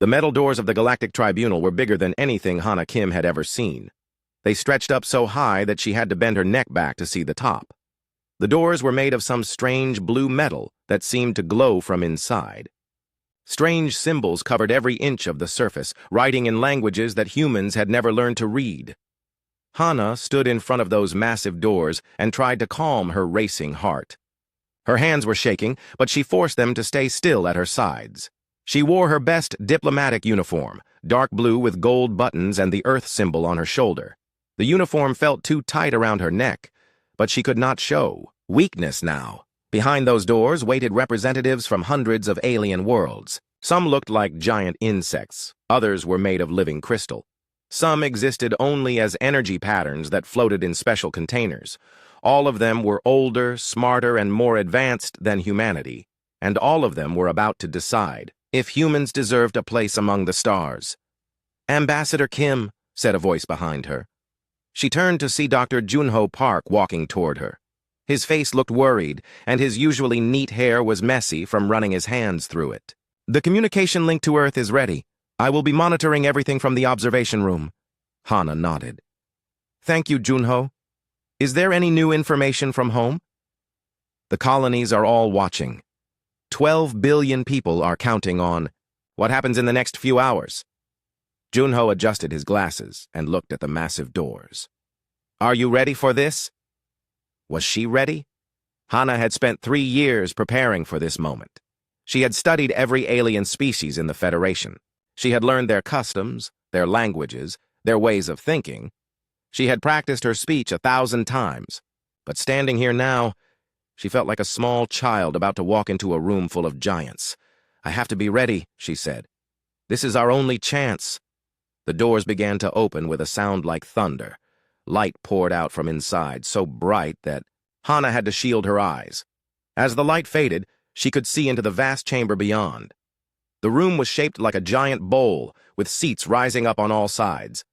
The metal doors of the Galactic Tribunal were bigger than anything Hana Kim had ever seen. They stretched up so high that she had to bend her neck back to see the top. The doors were made of some strange blue metal that seemed to glow from inside. Strange symbols covered every inch of the surface, writing in languages that humans had never learned to read. Hana stood in front of those massive doors and tried to calm her racing heart. Her hands were shaking, but she forced them to stay still at her sides. She wore her best diplomatic uniform, dark blue with gold buttons and the Earth symbol on her shoulder. The uniform felt too tight around her neck, but she could not show weakness now. Behind those doors waited representatives from hundreds of alien worlds. Some looked like giant insects, others were made of living crystal. Some existed only as energy patterns that floated in special containers. All of them were older, smarter, and more advanced than humanity, and all of them were about to decide if humans deserved a place among the stars. "Ambassador Kim," said a voice behind her. She turned to see Dr. Junho Park walking toward her. His face looked worried, and his usually neat hair was messy from running his hands through it. "The communication link to Earth is ready. I will be monitoring everything from the observation room." Hana nodded. "Thank you, Junho. Is there any new information from home?" "The colonies are all watching. 12 billion people are counting on what happens in the next few hours." Junho adjusted his glasses and looked at the massive doors. "Are you ready for this?" Was she ready? Hana had spent 3 years preparing for this moment. She had studied every alien species in the Federation. She had learned their customs, their languages, their ways of thinking. She had practiced her speech 1,000 times. But standing here now, she felt like a small child about to walk into a room full of giants. "I have to be ready," she said. "This is our only chance." The doors began to open with a sound like thunder. Light poured out from inside, so bright that Hana had to shield her eyes. As the light faded, she could see into the vast chamber beyond. The room was shaped like a giant bowl, with seats rising up on all sides.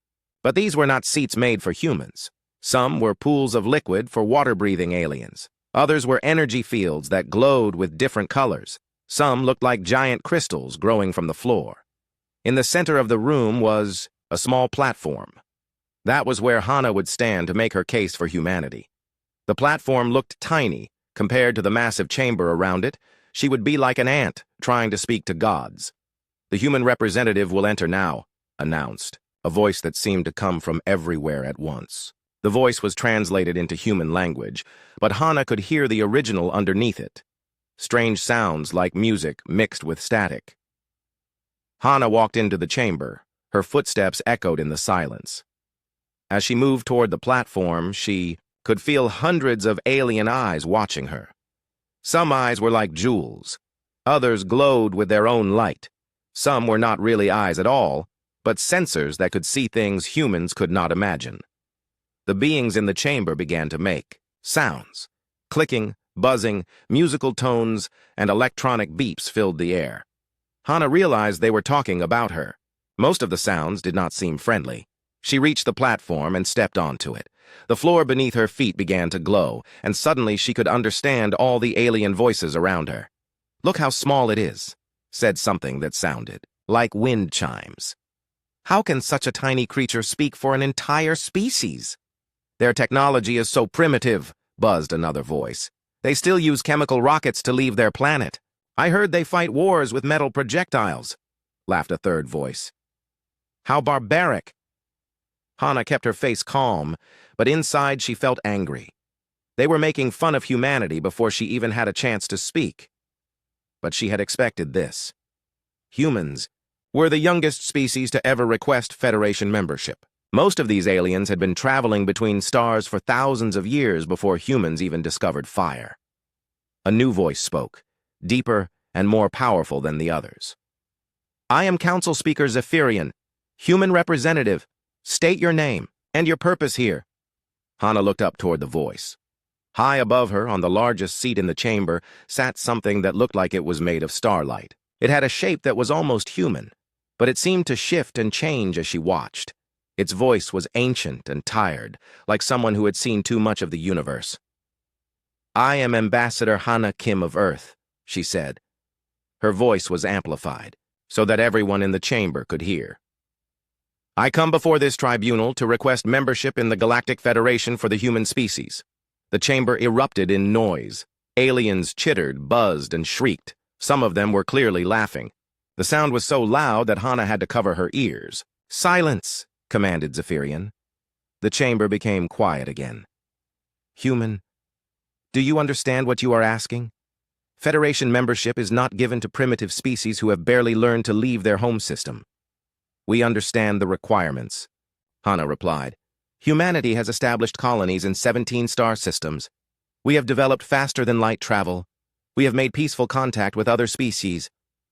But these were not seats made for humans. Some were pools of liquid for water-breathing aliens. Others were energy fields that glowed with different colors. Some looked like giant crystals growing from the floor. In the center of the room was a small platform. That was where Hana would stand to make her case for humanity. The platform looked tiny compared to the massive chamber around it. She would be like an ant trying to speak to gods. "The human representative will enter now," announced, a voice that seemed to come from everywhere at once. The voice was translated into human language, but Hana could hear the original underneath it. Strange sounds like music mixed with static. Hana walked into the chamber. Her footsteps echoed in the silence. As she moved toward the platform, she could feel hundreds of alien eyes watching her. Some eyes were like jewels. Others glowed with their own light. Some were not really eyes at all, but sensors that could see things humans could not imagine. The beings in the chamber began to make sounds. Clicking, buzzing, musical tones, and electronic beeps filled the air. Hana realized they were talking about her. Most of the sounds did not seem friendly. She reached the platform and stepped onto it. The floor beneath her feet began to glow, and suddenly she could understand all the alien voices around her. "Look how small it is," said something that sounded like wind chimes. "How can such a tiny creature speak for an entire species?" "Their technology is so primitive," buzzed another voice. "They still use chemical rockets to leave their planet. I heard they fight wars with metal projectiles," laughed a third voice. "How barbaric." Hana kept her face calm, but inside she felt angry. They were making fun of humanity before she even had a chance to speak. But she had expected this. Humans were the youngest species to ever request Federation membership. Most of these aliens had been traveling between stars for thousands of years before humans even discovered fire. A new voice spoke, deeper and more powerful than the others. "I am Council Speaker Zephyrian, human representative. State your name and your purpose here." Hana looked up toward the voice. High above her, on the largest seat in the chamber, sat something that looked like it was made of starlight. It had a shape that was almost human, but it seemed to shift and change as she watched. Its voice was ancient and tired, like someone who had seen too much of the universe. "I am Ambassador Hana Kim of Earth," she said. Her voice was amplified. so that everyone in the chamber could hear. I come before this tribunal to request membership in the Galactic Federation for the Human Species. The chamber erupted in noise. Aliens chittered, buzzed, and shrieked. Some of them were clearly laughing. The sound was so loud that Hana had to cover her ears. "Silence!" commanded Zephyrian. The chamber became quiet again. "Human, do you understand what you are asking? Federation membership is not given to primitive species who have barely learned to leave their home system." "We understand the requirements," Hana replied. "Humanity has established colonies in 17 star systems. We have developed faster-than-light travel. We have made peaceful contact with other species.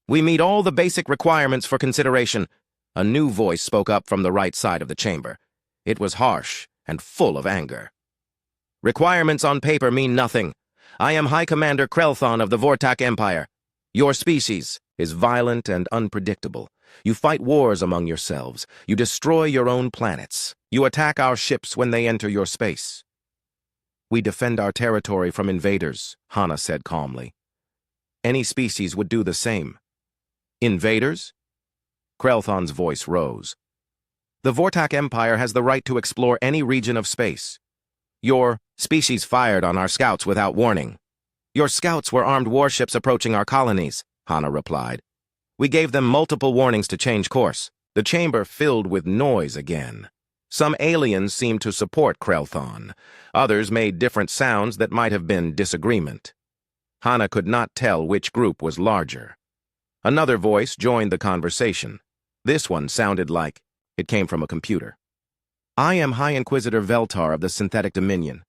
We meet all the basic requirements for consideration." A new voice spoke up from the right side of the chamber. It was harsh and full of anger. "Requirements on paper mean nothing. I am High Commander Krelthon of the Vortak Empire. Your species is violent and unpredictable. You fight wars among yourselves. You destroy your own planets. You attack our ships when they enter your space." "We defend our territory from invaders," Hana said calmly. "Any species would do the same." "Invaders?" Krelthon's voice rose. "The Vortak Empire has the right to explore any region of space. Your species fired on our scouts without warning." "Your scouts were armed warships approaching our colonies," Hana replied. "We gave them multiple warnings to change course." The chamber filled with noise again. Some aliens seemed to support Krelthon. Others made different sounds that might have been disagreement. Hana could not tell which group was larger. Another voice joined the conversation. This one sounded like it came from a computer. "I am High Inquisitor Veltar of the Synthetic Dominion.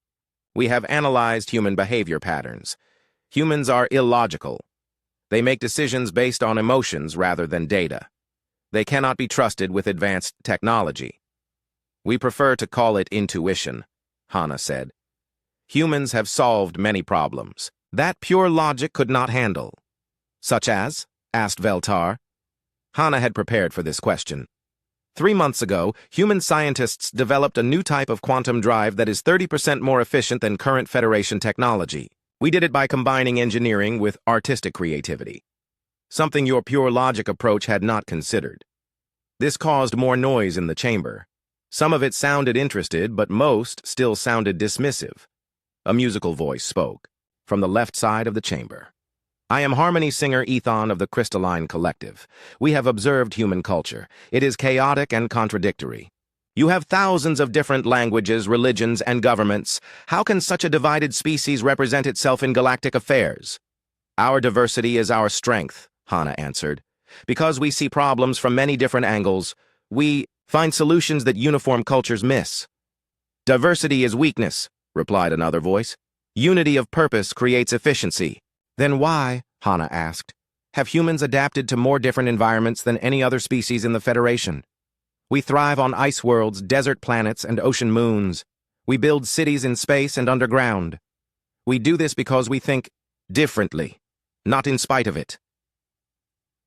We have analyzed human behavior patterns. Humans are illogical. They make decisions based on emotions rather than data. They cannot be trusted with advanced technology. We prefer to call it intuition," Hana said. "Humans have solved many problems that pure logic could not handle." "Such as?" asked Veltar. Hana had prepared for this question. 3 months ago, human scientists developed a new type of quantum drive that is 30% more efficient than current Federation technology. We did it by combining engineering with artistic creativity, something your pure logic approach had not considered. This caused more noise in the chamber. Some of it sounded interested, but most still sounded dismissive. A musical voice spoke from the left side of the chamber. "I am harmony singer Ethon of the Crystalline Collective. We have observed human culture. It is chaotic and contradictory. You have thousands of different languages, religions, and governments. How can such a divided species represent itself in galactic affairs?" "Our diversity is our strength," Hana answered. "Because we see problems from many different angles, we find solutions that uniform cultures miss." "Diversity is weakness," replied another voice. "Unity of purpose creates efficiency." "Then why," Hana asked, "have humans adapted to more different environments than any other species in the Federation? We thrive on ice worlds, desert planets, and ocean moons. We build cities in space and underground. We do this because we think differently, not in spite of it."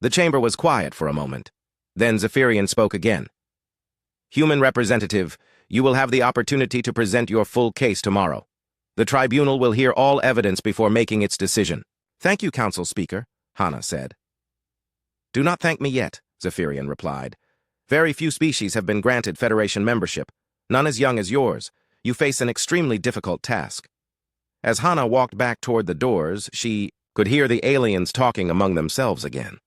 The chamber was quiet for a moment. Then Zephyrian spoke again. "Human representative, you will have the opportunity to present your full case tomorrow. The tribunal will hear all evidence before making its decision." "Thank you, Council Speaker," Hana said. "Do not thank me yet," Zephyrian replied. "Very few species have been granted Federation membership, none as young as yours. You face an extremely difficult task." As Hana walked back toward the doors, she could hear the aliens talking among themselves again.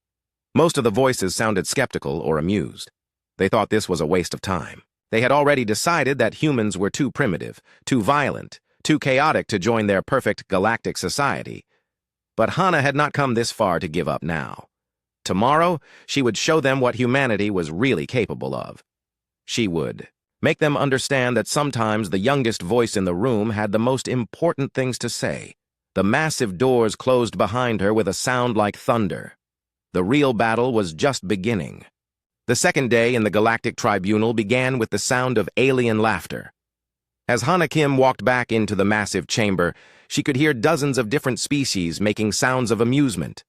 Most of the voices sounded skeptical or amused. They thought this was a waste of time. They had already decided that humans were too primitive, too violent, too chaotic to join their perfect galactic society. But Hana had not come this far to give up now. Tomorrow, she would show them what humanity was really capable of. She would make them understand that sometimes the youngest voice in the room had the most important things to say. The massive doors closed behind her with a sound like thunder. The real battle was just beginning. The second day in the Galactic Tribunal began with the sound of alien laughter. As Hana Kim walked back into the massive chamber, she could hear dozens of different species making sounds of amusement.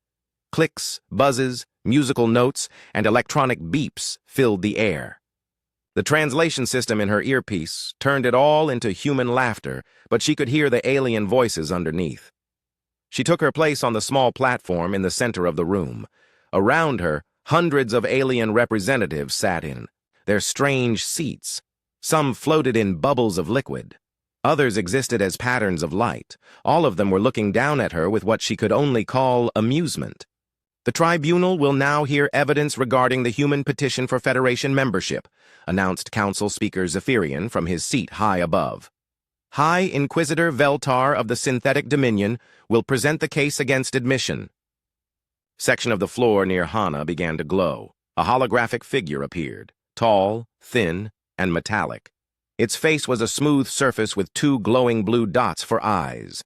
Clicks, buzzes, musical notes, and electronic beeps filled the air. The translation system in her earpiece turned it all into human laughter, but she could hear the alien voices underneath. She took her place on the small platform in the center of the room. Around her, Hundreds of alien representatives sat in their strange seats. Some floated in bubbles of liquid. Others existed as patterns of light. All of them were looking down at her with what she could only call amusement. The tribunal will now hear evidence regarding the human petition for Federation membership, announced Council Speaker Zephyrian from his seat high above. High Inquisitor Veltar of the Synthetic Dominion will present the case against admission. Section of the floor near Hana began to glow. A holographic figure appeared, tall, thin, and metallic. Its face was a smooth surface with two glowing blue dots for eyes.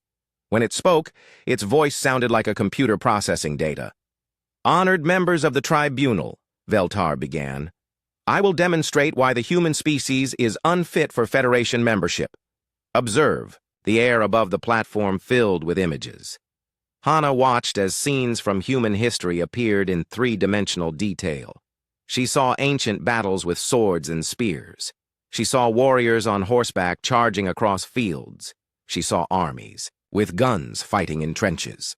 When it spoke, its voice sounded like a computer processing data. Honored members of the tribunal, Veltar began, I will demonstrate why the human species is unfit for Federation membership. Observe, the air above the platform filled with images. Hana watched as scenes from human history appeared in three-dimensional detail. She saw ancient battles with swords and spears. She saw warriors on horseback charging across fields. She saw armies, with guns fighting in trenches.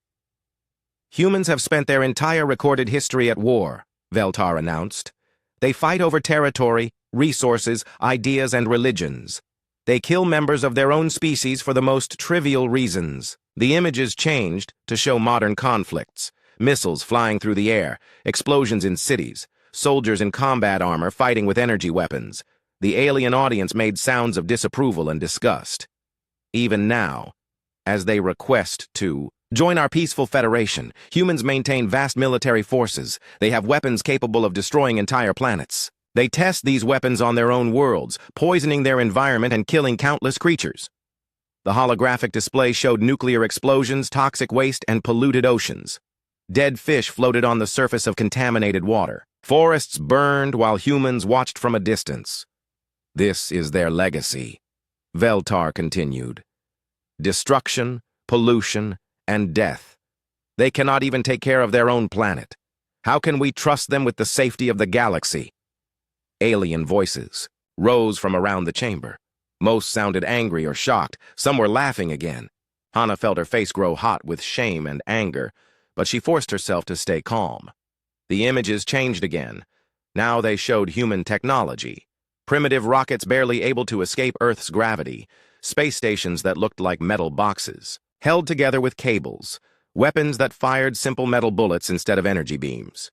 Humans have spent their entire recorded history at war, Veltar announced. They fight over territory, resources, ideas, and religions. They kill members of their own species for the most trivial reasons. The images changed to show modern conflicts, missiles flying through the air, explosions in cities, soldiers in combat armor fighting with energy weapons. The alien audience made sounds of disapproval and disgust. Even now, as they request to join our peaceful federation, humans maintain vast military forces. They have weapons capable of destroying entire planets. They test these weapons on their own worlds, poisoning their environment and killing countless creatures. The holographic display showed nuclear explosions, toxic waste, and polluted oceans. Dead fish floated on the surface of contaminated water. Forests burned while humans watched from a distance. This is their legacy, Veltar continued. Destruction, pollution, and death. They cannot even take care of their own planet. How can we trust them with the safety of the galaxy? Alien voices rose from around the chamber. Most sounded angry or shocked. Some were laughing again. Hana felt her face grow hot with shame and anger, but she forced herself to stay calm. The images changed again. Now they showed human technology. Primitive rockets barely able to escape Earth's gravity. Space stations that looked like metal boxes, held together with cables. Weapons that fired simple metal bullets instead of energy beams.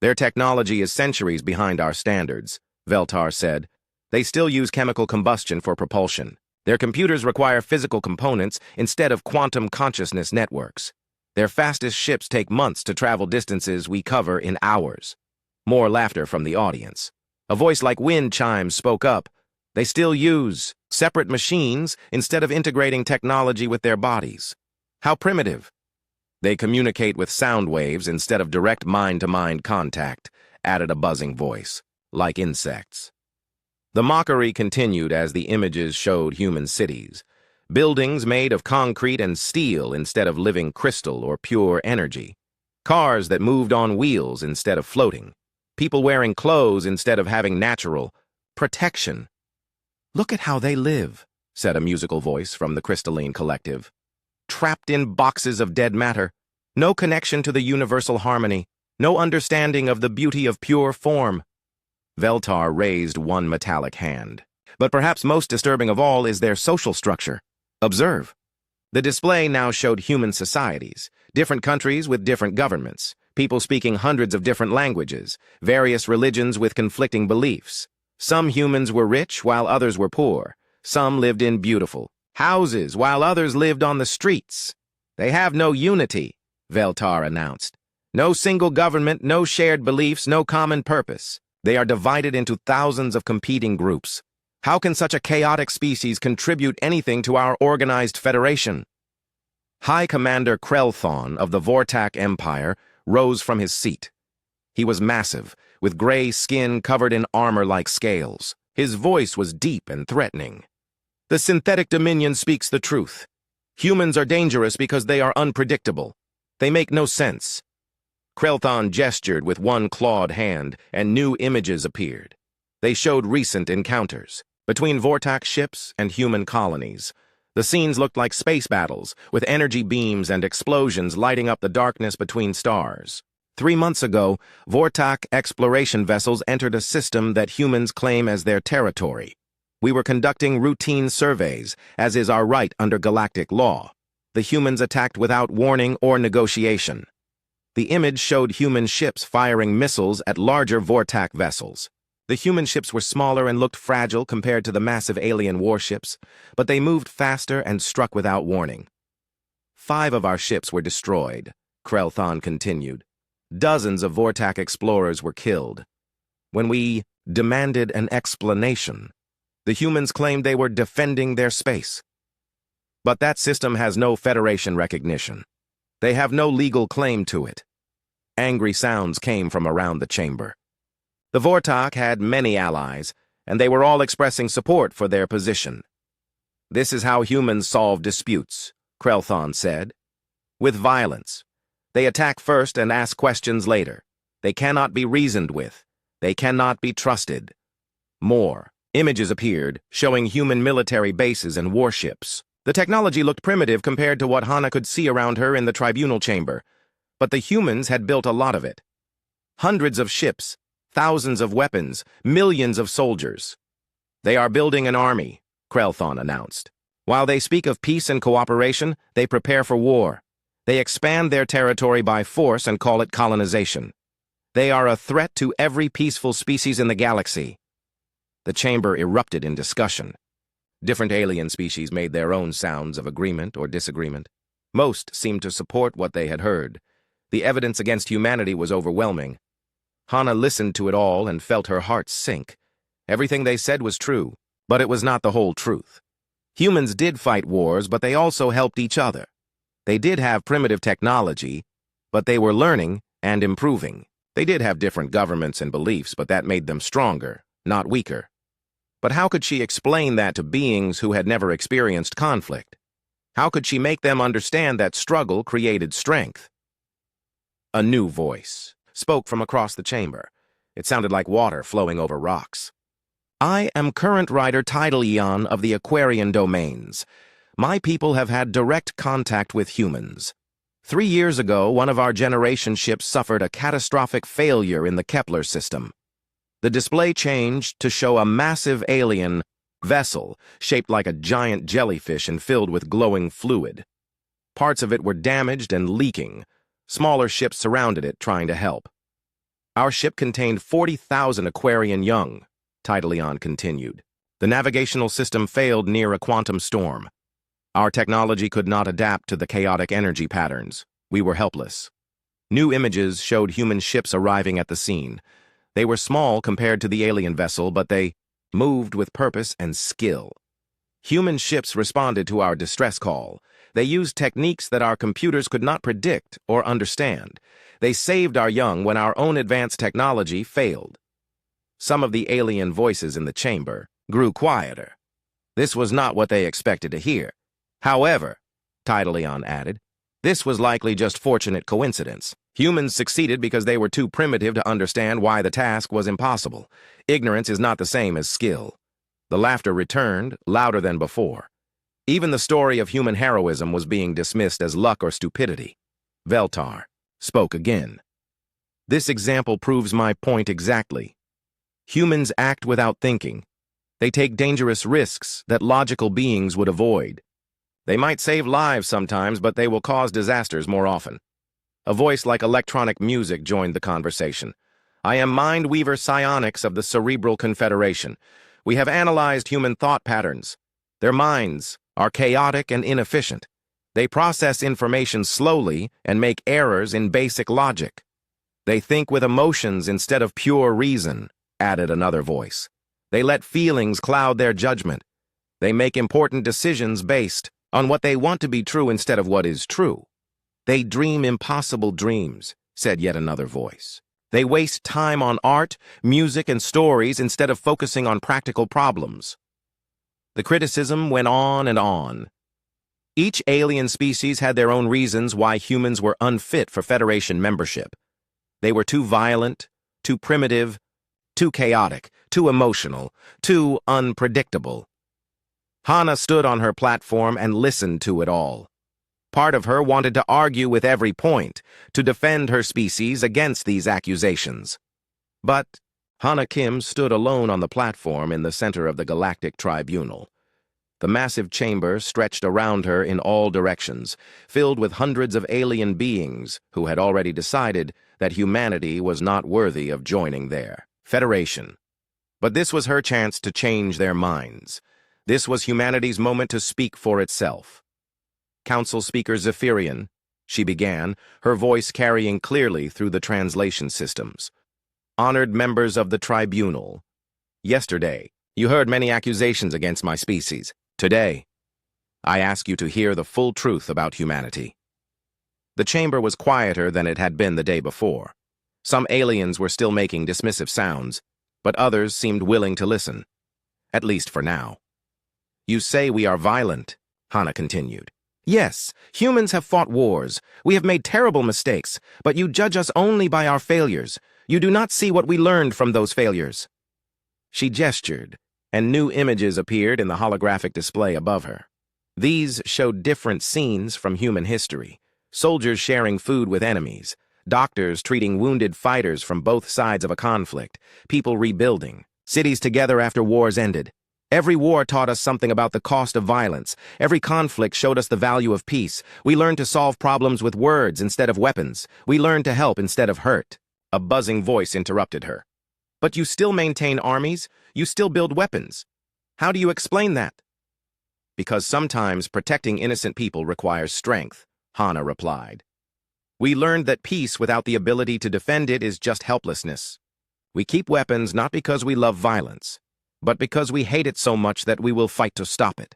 Their technology is centuries behind our standards, Veltar said. They still use chemical combustion for propulsion. Their computers require physical components instead of quantum consciousness networks. Their fastest ships take months to travel distances we cover in hours. More laughter from the audience. A voice like wind chimes spoke up. They still use separate machines instead of integrating technology with their bodies. How primitive. They communicate with sound waves instead of direct mind-to-mind contact, added a buzzing voice, like insects. The mockery continued as the images showed human cities, buildings made of concrete and steel instead of living crystal or pure energy, cars that moved on wheels instead of floating, people wearing clothes instead of having natural protection. Look at how they live, said a musical voice from the crystalline collective. Trapped in boxes of dead matter, no connection to the universal harmony, no understanding of the beauty of pure form. Veltar raised one metallic hand. But perhaps most disturbing of all is their social structure. Observe. The display now showed human societies, different countries with different governments, people speaking hundreds of different languages, various religions with conflicting beliefs. Some humans were rich while others were poor. Some lived in beautiful houses while others lived on the streets. They have no unity, Veltar announced. No single government, no shared beliefs, no common purpose. They are divided into thousands of competing groups. How can such a chaotic species contribute anything to our organized federation? High Commander Krelthon of the Vortak Empire rose from his seat. He was massive, with gray skin covered in armor-like scales. His voice was deep and threatening. The synthetic dominion speaks the truth. Humans are dangerous because they are unpredictable. They make no sense. Krelthon gestured with one clawed hand, and new images appeared. They showed recent encounters between Vortak ships and human colonies. The scenes looked like space battles, with energy beams and explosions lighting up the darkness between stars. 3 months ago, Vortak exploration vessels entered a system that humans claim as their territory. We were conducting routine surveys, as is our right under galactic law. The humans attacked without warning or negotiation. The image showed human ships firing missiles at larger Vortak vessels. The human ships were smaller and looked fragile compared to the massive alien warships, but they moved faster and struck without warning. 5 of our ships were destroyed, Krelthon continued. Dozens of Vortak explorers were killed. When we demanded an explanation, the humans claimed they were defending their space. But that system has no Federation recognition. They have no legal claim to it. Angry sounds came from around the chamber. The Vortak had many allies, and they were all expressing support for their position. This is how humans solve disputes, Krelthon said. With violence. They attack first and ask questions later. They cannot be reasoned with. They cannot be trusted. More. Images appeared, showing human military bases and warships. The technology looked primitive compared to what Hana could see around her in the tribunal chamber, but the humans had built a lot of it. Hundreds of ships, thousands of weapons, millions of soldiers. They are building an army, Krelthon announced. While they speak of peace and cooperation, they prepare for war. They expand their territory by force and call it colonization. They are a threat to every peaceful species in the galaxy. The chamber erupted in discussion. Different alien species made their own sounds of agreement or disagreement. Most seemed to support what they had heard. The evidence against humanity was overwhelming. Hana listened to it all and felt her heart sink. Everything they said was true, but it was not the whole truth. Humans did fight wars, but they also helped each other. They did have primitive technology, but they were learning and improving. They did have different governments and beliefs, but that made them stronger, not weaker. But how could she explain that to beings who had never experienced conflict? How could she make them understand that struggle created strength? A new voice spoke from across the chamber. It sounded like water flowing over rocks. I am current writer Tidal Eon of the Aquarian domains. My people have had direct contact with humans. 3 years ago, one of our generation ships suffered a catastrophic failure in the Kepler system. The display changed to show a massive alien vessel shaped like a giant jellyfish and filled with glowing fluid. Parts of it were damaged and leaking. Smaller ships surrounded it, trying to help. Our ship contained 40,000 Aquarian young, Tidal Eon continued. The navigational system failed near a quantum storm. Our technology could not adapt to the chaotic energy patterns. We were helpless. New images showed human ships arriving at the scene. They were small compared to the alien vessel, but they moved with purpose and skill. Human ships responded to our distress call. They used techniques that our computers could not predict or understand. They saved our young when our own advanced technology failed. Some of the alien voices in the chamber grew quieter. This was not what they expected to hear. However, Tidal Eon added, this was likely just fortunate coincidence. Humans succeeded because they were too primitive to understand why the task was impossible. Ignorance is not the same as skill. The laughter returned, louder than before. Even the story of human heroism was being dismissed as luck or stupidity. Veltar spoke again. This example proves my point exactly. Humans act without thinking. They take dangerous risks that logical beings would avoid. They might save lives sometimes, but they will cause disasters more often. A voice like electronic music joined the conversation. I am Mind Weaver Psionics of the Cerebral Confederation. We have analyzed human thought patterns. Their minds are chaotic and inefficient. They process information slowly and make errors in basic logic. They think with emotions instead of pure reason, added another voice. They let feelings cloud their judgment. They make important decisions based on what they want to be true instead of what is true. They dream impossible dreams, said yet another voice. They waste time on art, music, and stories instead of focusing on practical problems. The criticism went on and on. Each alien species had their own reasons why humans were unfit for Federation membership. They were too violent, too primitive, too chaotic, too emotional, too unpredictable. Hana stood on her platform and listened to it all. Part of her wanted to argue with every point, to defend her species against these accusations. But Hana Kim stood alone on the platform in the center of the Galactic Tribunal. The massive chamber stretched around her in all directions, filled with hundreds of alien beings who had already decided that humanity was not worthy of joining their federation. But this was her chance to change their minds. This was humanity's moment to speak for itself. Council Speaker Zephyrian, she began, her voice carrying clearly through the translation systems. Honored members of the tribunal, yesterday, you heard many accusations against my species. Today, I ask you to hear the full truth about humanity. The chamber was quieter than it had been the day before. Some aliens were still making dismissive sounds, but others seemed willing to listen, at least for now. You say we are violent, Hana continued. Yes, humans have fought wars. We have made terrible mistakes, but you judge us only by our failures. You do not see what we learned from those failures. She gestured, and new images appeared in the holographic display above her. These showed different scenes from human history. Soldiers sharing food with enemies, doctors treating wounded fighters from both sides of a conflict, people rebuilding, cities together after wars ended. Every war taught us something about the cost of violence. Every conflict showed us the value of peace. We learned to solve problems with words instead of weapons. We learned to help instead of hurt. A buzzing voice interrupted her. But you still maintain armies? You still build weapons. How do you explain that? Because sometimes protecting innocent people requires strength, Hana replied. We learned that peace without the ability to defend it is just helplessness. We keep weapons not because we love violence, but because we hate it so much that we will fight to stop it.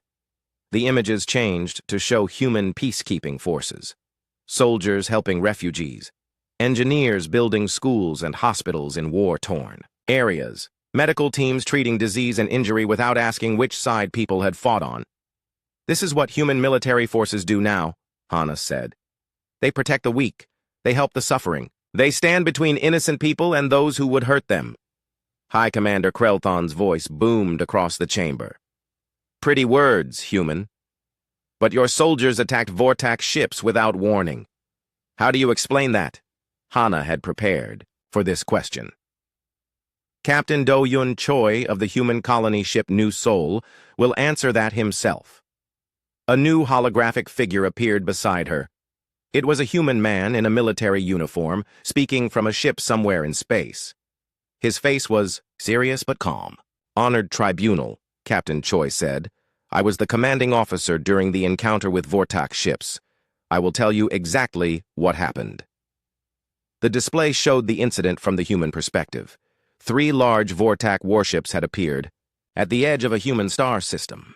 The images changed to show human peacekeeping forces. Soldiers helping refugees. Engineers building schools and hospitals in war-torn areas. Medical teams treating disease and injury without asking which side people had fought on. This is what human military forces do now, Hana said. They protect the weak. They help the suffering. They stand between innocent people and those who would hurt them. High Commander Krelthon's voice boomed across the chamber. Pretty words, human. But your soldiers attacked Vortax ships without warning. How do you explain that? Hana had prepared for this question. Captain Do-Yun Choi of the human colony ship New Seoul will answer that himself. A new holographic figure appeared beside her. It was a human man in a military uniform, speaking from a ship somewhere in space. His face was serious but calm. Honored Tribunal, Captain Choi said. I was the commanding officer during the encounter with Vortax ships. I will tell you exactly what happened. The display showed the incident from the human perspective. 3 large Vortax warships had appeared at the edge of a human star system.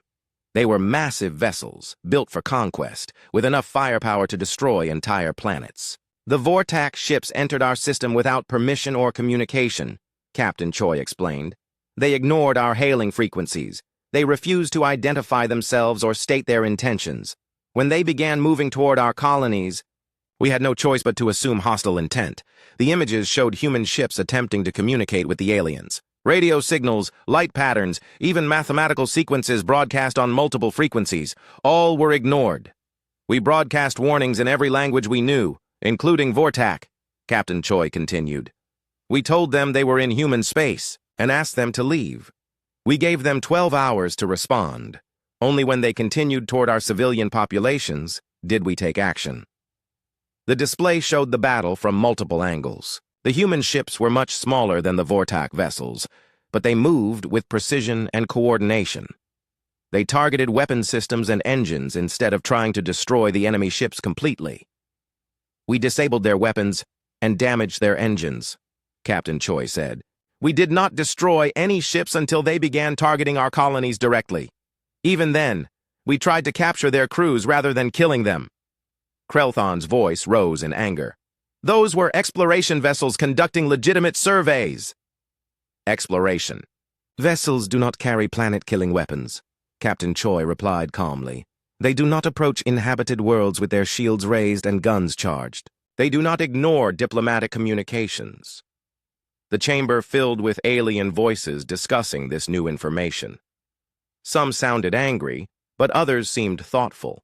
They were massive vessels, built for conquest, with enough firepower to destroy entire planets. The Vortax ships entered our system without permission or communication, Captain Choi explained. They ignored our hailing frequencies. They refused to identify themselves or state their intentions. When they began moving toward our colonies, we had no choice but to assume hostile intent. The images showed human ships attempting to communicate with the aliens. Radio signals, light patterns, even mathematical sequences broadcast on multiple frequencies, all were ignored. We broadcast warnings in every language we knew, including Vortax, Captain Choi continued. We told them they were in human space and asked them to leave. We gave them 12 hours to respond. Only when they continued toward our civilian populations did we take action. The display showed the battle from multiple angles. The human ships were much smaller than the Vortax vessels, but they moved with precision and coordination. They targeted weapon systems and engines instead of trying to destroy the enemy ships completely. We disabled their weapons and damaged their engines, Captain Choi said. We did not destroy any ships until they began targeting our colonies directly. Even then, we tried to capture their crews rather than killing them. Krelthon's voice rose in anger. Those were exploration vessels conducting legitimate surveys. Exploration. Vessels do not carry planet-killing weapons, Captain Choi replied calmly. They do not approach inhabited worlds with their shields raised and guns charged. They do not ignore diplomatic communications. The chamber filled with alien voices discussing this new information. Some sounded angry, but others seemed thoughtful.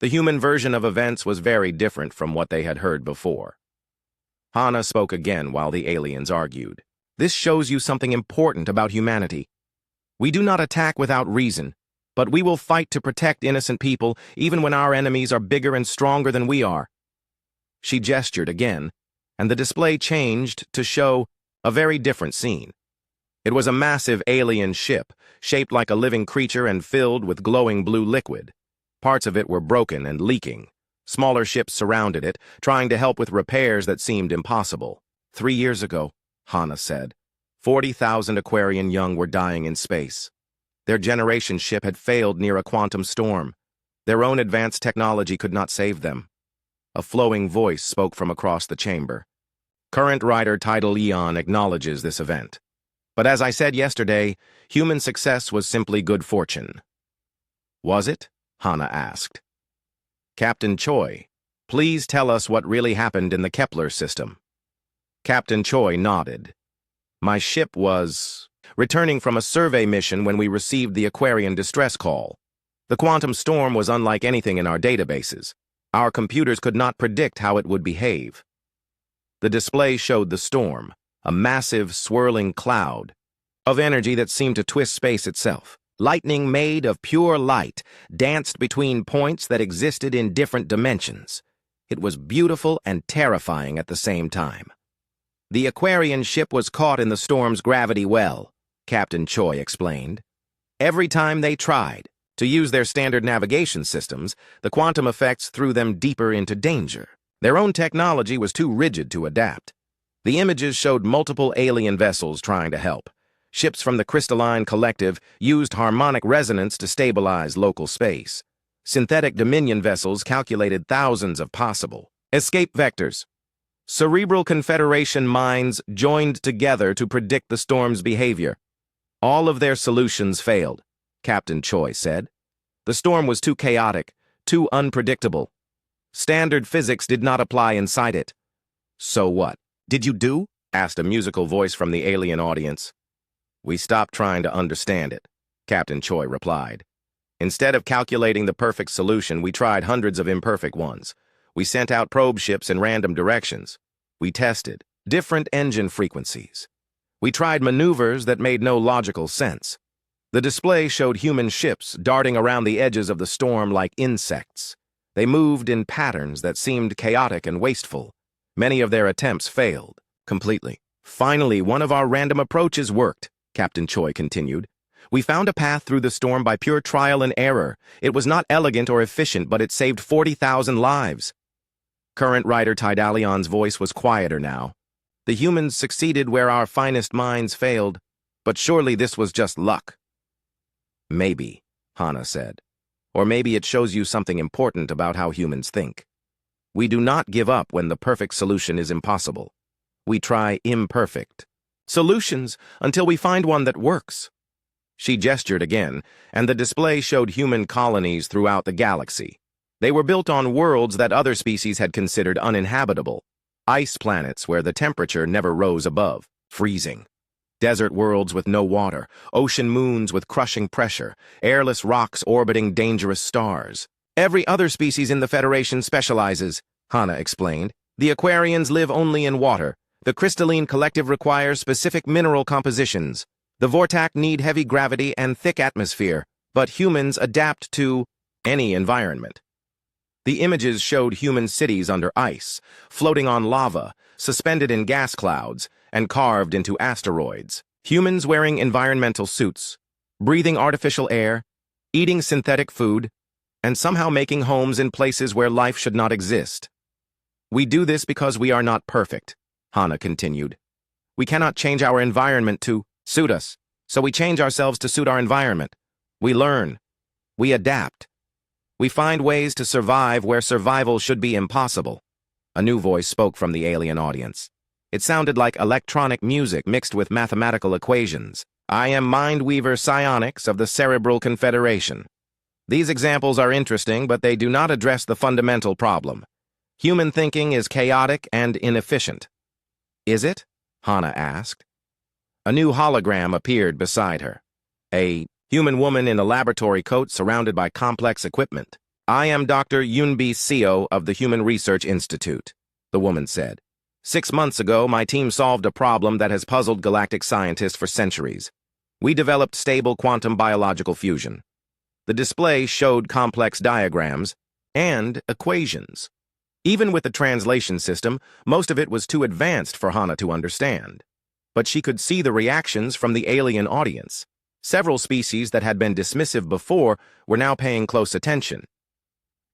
The human version of events was very different from what they had heard before. Hana spoke again while the aliens argued. This shows you something important about humanity. We do not attack without reason, but we will fight to protect innocent people even when our enemies are bigger and stronger than we are. She gestured again, and the display changed to show a very different scene. It was a massive alien ship, shaped like a living creature and filled with glowing blue liquid. Parts of it were broken and leaking. Smaller ships surrounded it, trying to help with repairs that seemed impossible. 3 years ago, Hana said, 40,000 Aquarian young were dying in space. Their generation ship had failed near a quantum storm. Their own advanced technology could not save them. A flowing voice spoke from across the chamber. Current writer Tidal Eon acknowledges this event. But as I said yesterday, human success was simply good fortune. Was it? Hana asked. Captain Choi, please tell us what really happened in the Kepler system. Captain Choi nodded. My ship was returning from a survey mission when we received the Aquarian distress call. The quantum storm was unlike anything in our databases. Our computers could not predict how it would behave. The display showed the storm, a massive, swirling cloud of energy that seemed to twist space itself. Lightning made of pure light danced between points that existed in different dimensions. It was beautiful and terrifying at the same time. The Aquarian ship was caught in the storm's gravity well, Captain Choi explained. Every time they tried to use their standard navigation systems, the quantum effects threw them deeper into danger. Their own technology was too rigid to adapt. The images showed multiple alien vessels trying to help. Ships from the Crystalline Collective used harmonic resonance to stabilize local space. Synthetic Dominion vessels calculated thousands of possible escape vectors. Cerebral Confederation minds joined together to predict the storm's behavior. All of their solutions failed, Captain Choi said. The storm was too chaotic, too unpredictable. Standard physics did not apply inside it. So what did you do? Asked a musical voice from the alien audience. We stopped trying to understand it, Captain Choi replied. Instead of calculating the perfect solution, we tried hundreds of imperfect ones. We sent out probe ships in random directions. We tested different engine frequencies. We tried maneuvers that made no logical sense. The display showed human ships darting around the edges of the storm like insects. They moved in patterns that seemed chaotic and wasteful. Many of their attempts failed completely. Finally, one of our random approaches worked, Captain Choi continued. We found a path through the storm by pure trial and error. It was not elegant or efficient, but it saved 40,000 lives. Current writer Tidalion's voice was quieter now. The humans succeeded where our finest minds failed, but surely this was just luck. Maybe, Hana said. Or maybe it shows you something important about how humans think. We do not give up when the perfect solution is impossible. We try imperfect solutions until we find one that works. She gestured again, and the display showed human colonies throughout the galaxy. They were built on worlds that other species had considered uninhabitable. Ice planets where the temperature never rose above freezing. Desert worlds with no water, ocean moons with crushing pressure, airless rocks orbiting dangerous stars. Every other species in the Federation specializes, Hana explained. The Aquarians live only in water. The Crystalline Collective requires specific mineral compositions. The Vortac need heavy gravity and thick atmosphere, but humans adapt to any environment. The images showed human cities under ice, floating on lava, suspended in gas clouds, and carved into asteroids. Humans wearing environmental suits, breathing artificial air, eating synthetic food, and somehow making homes in places where life should not exist. We do this because we are not perfect, Hana continued. We cannot change our environment to suit us, so we change ourselves to suit our environment. We learn. We adapt. We find ways to survive where survival should be impossible. A new voice spoke from the alien audience. It sounded like electronic music mixed with mathematical equations. I am Mindweaver Psionics of the Cerebral Confederation. These examples are interesting, but they do not address the fundamental problem. Human thinking is chaotic and inefficient. Is it? Hana asked. A new hologram appeared beside her. A human woman in a laboratory coat surrounded by complex equipment. I am Dr. Yunbi Seo of the Human Research Institute, the woman said. 6 months ago, my team solved a problem that has puzzled galactic scientists for centuries. We developed stable quantum biological fusion. The display showed complex diagrams and equations. Even with the translation system, most of it was too advanced for Hana to understand. But she could see the reactions from the alien audience. Several species that had been dismissive before were now paying close attention.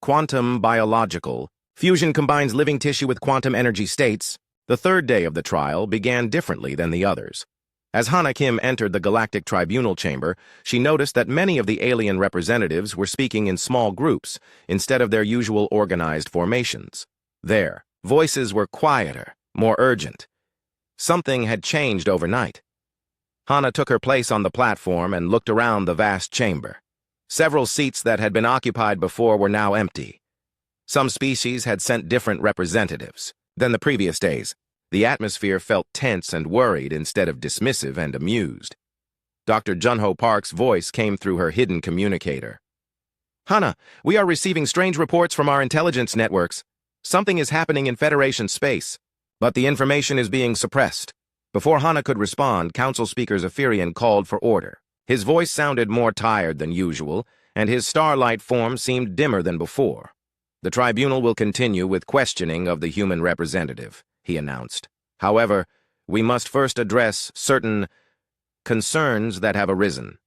Quantum biological fusion combines living tissue with quantum energy states. The third day of the trial began differently than the others. As Hana Kim entered the Galactic Tribunal chamber, she noticed that many of the alien representatives were speaking in small groups instead of their usual organized formations. Their voices were quieter, more urgent. Something had changed overnight. Hana took her place on the platform and looked around the vast chamber. Several seats that had been occupied before were now empty. Some species had sent different representatives than the previous days. The atmosphere felt tense and worried instead of dismissive and amused. Dr. Junho Park's voice came through her hidden communicator. Hana, we are receiving strange reports from our intelligence networks. Something is happening in Federation space, but the information is being suppressed. Before Hana could respond, Council Speaker Zephyrian called for order. His voice sounded more tired than usual, and his starlight form seemed dimmer than before. The tribunal will continue with questioning of the human representative, he announced. However, we must first address certain concerns that have arisen.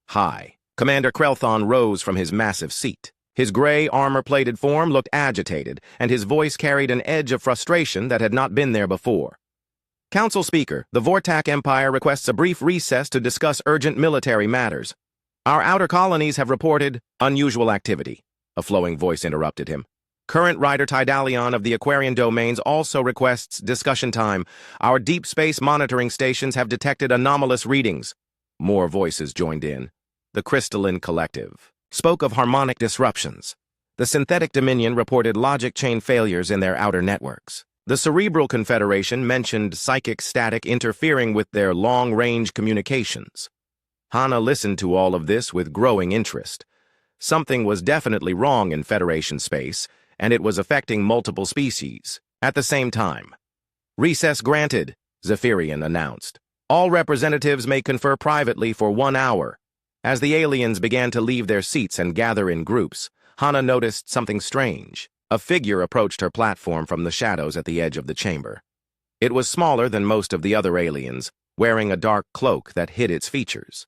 Hi. Commander Krelthon rose from his massive seat. His gray, armor-plated form looked agitated, and his voice carried an edge of frustration that had not been there before. Council Speaker, the Vortak Empire requests a brief recess to discuss urgent military matters. Our outer colonies have reported unusual activity. A flowing voice interrupted him. Current Rider Tidalion of the Aquarian Domains also requests discussion time. Our deep space monitoring stations have detected anomalous readings. More voices joined in. The Crystalline Collective spoke of harmonic disruptions. The Synthetic Dominion reported logic chain failures in their outer networks. The Cerebral Confederation mentioned psychic static interfering with their long-range communications. Hana listened to all of this with growing interest. Something was definitely wrong in Federation space, and it was affecting multiple species at the same time. Recess granted, Zephyrian announced. All representatives may confer privately for 1 hour. As the aliens began to leave their seats and gather in groups, Hana noticed something strange. A figure approached her platform from the shadows at the edge of the chamber. It was smaller than most of the other aliens, wearing a dark cloak that hid its features.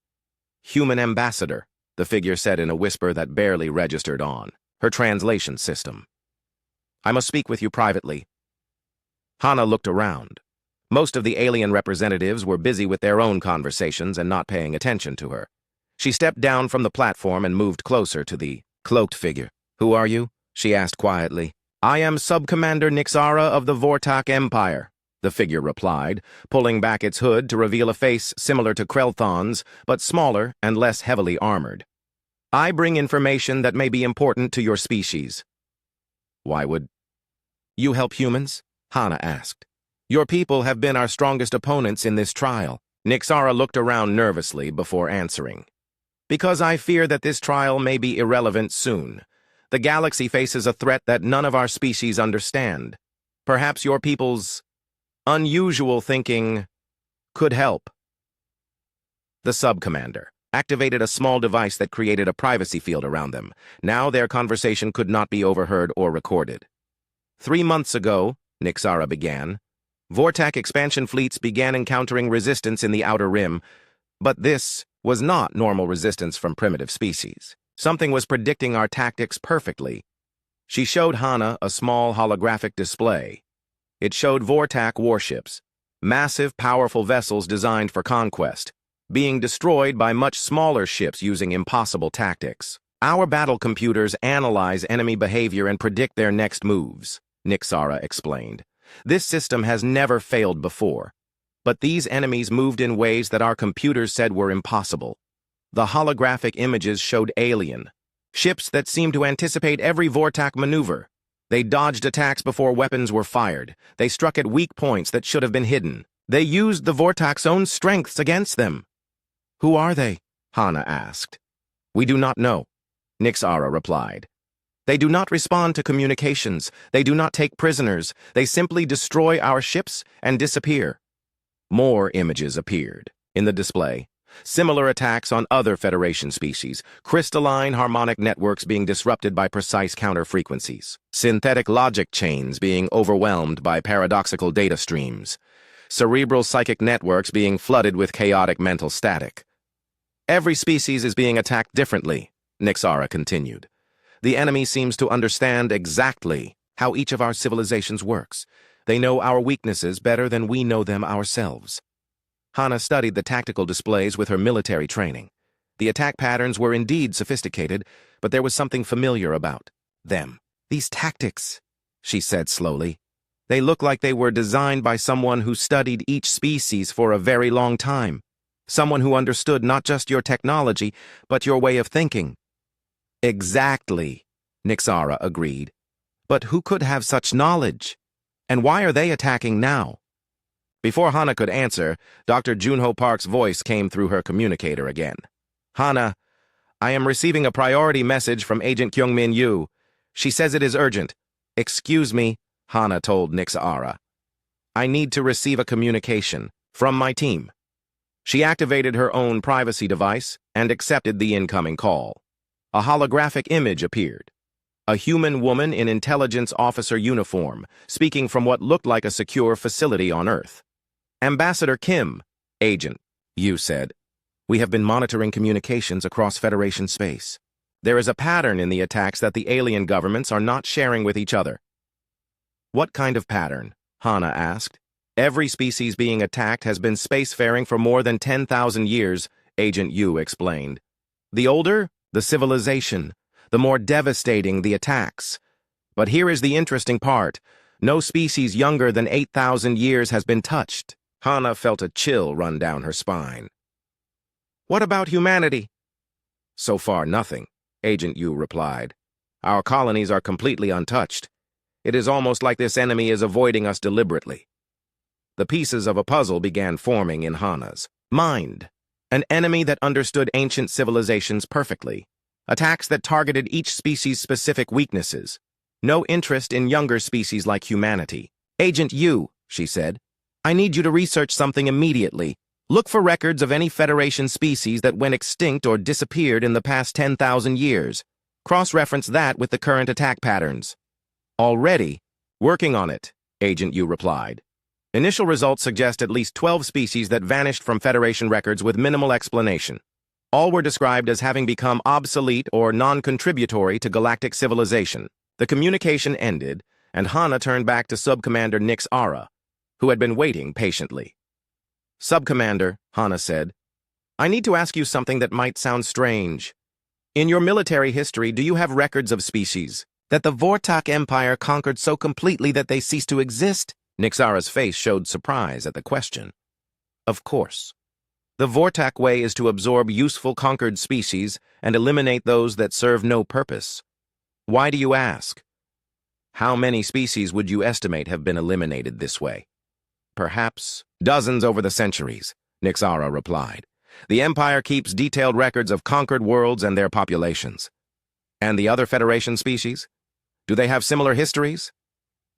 Human ambassador, the figure said in a whisper that barely registered on her translation system. I must speak with you privately. Hana looked around. Most of the alien representatives were busy with their own conversations and not paying attention to her. She stepped down from the platform and moved closer to the cloaked figure. Who are you? She asked quietly. I am Subcommander Nixara of the Vortak Empire, the figure replied, pulling back its hood to reveal a face similar to Krelthon's, but smaller and less heavily armored. I bring information that may be important to your species. Why would you help humans? Hana asked. Your people have been our strongest opponents in this trial. Nixara looked around nervously before answering. Because I fear that this trial may be irrelevant soon. The galaxy faces a threat that none of our species understand. Perhaps your people's unusual thinking could help. The sub-commander activated a small device that created a privacy field around them. Now their conversation could not be overheard or recorded. 3 months ago, Nixara began, Vortak expansion fleets began encountering resistance in the Outer Rim, but this was not normal resistance from primitive species. Something was predicting our tactics perfectly. She showed Hana a small holographic display. It showed Vortak warships, massive, powerful vessels designed for conquest, being destroyed by much smaller ships using impossible tactics. Our battle computers analyze enemy behavior and predict their next moves, Nixara explained. This system has never failed before, but these enemies moved in ways that our computers said were impossible. The holographic images showed alien ships that seemed to anticipate every Vortak maneuver. They dodged attacks before weapons were fired. They struck at weak points that should have been hidden. They used the Vortak's own strengths against them. Who are they? Hana asked. We do not know, Nixara replied. They do not respond to communications. They do not take prisoners. They simply destroy our ships and disappear. More images appeared in the display. Similar attacks on other Federation species, crystalline harmonic networks being disrupted by precise counter-frequencies, synthetic logic chains being overwhelmed by paradoxical data streams, cerebral psychic networks being flooded with chaotic mental static. Every species is being attacked differently, Nixara continued. The enemy seems to understand exactly how each of our civilizations works. They know our weaknesses better than we know them ourselves. Hana studied the tactical displays with her military training. The attack patterns were indeed sophisticated, but there was something familiar about them. These tactics, she said slowly. They look like they were designed by someone who studied each species for a very long time. Someone who understood not just your technology, but your way of thinking. Exactly, Nixara agreed. But who could have such knowledge? And why are they attacking now? Before Hana could answer, Dr. Junho Park's voice came through her communicator again. Hana, I am receiving a priority message from Agent Kyungmin Yu. She says it is urgent. Excuse me, Hana told Nixara. I need to receive a communication from my team. She activated her own privacy device and accepted the incoming call. A holographic image appeared. A human woman in intelligence officer uniform, speaking from what looked like a secure facility on Earth. Ambassador Kim, Agent Yu said, we have been monitoring communications across Federation space. There is a pattern in the attacks that the alien governments are not sharing with each other. What kind of pattern? Hana asked. Every species being attacked has been spacefaring for more than 10,000 years, Agent Yu explained. The older, the civilization, the more devastating the attacks. But here is the interesting part. No species younger than 8,000 years has been touched. Hana felt a chill run down her spine. What about humanity? So far, nothing, Agent Yu replied. Our colonies are completely untouched. It is almost like this enemy is avoiding us deliberately. The pieces of a puzzle began forming in Hana's mind. An enemy that understood ancient civilizations perfectly. Attacks that targeted each species' specific weaknesses. No interest in younger species like humanity. Agent Yu, she said, I need you to research something immediately. Look for records of any Federation species that went extinct or disappeared in the past 10,000 years. Cross-reference that with the current attack patterns. Already working on it, Agent Yu replied. Initial results suggest at least 12 species that vanished from Federation records with minimal explanation. All were described as having become obsolete or non-contributory to galactic civilization. The communication ended, and Hana turned back to Subcommander Nixara, who had been waiting patiently. Subcommander, Hana said, I need to ask you something that might sound strange. In your military history, do you have records of species that the Vortak Empire conquered so completely that they ceased to exist? Nixara's face showed surprise at the question. Of course. The Vortak way is to absorb useful conquered species and eliminate those that serve no purpose. Why do you ask? How many species would you estimate have been eliminated this way? Perhaps dozens over the centuries, Nixara replied. The Empire keeps detailed records of conquered worlds and their populations. And the other Federation species? Do they have similar histories?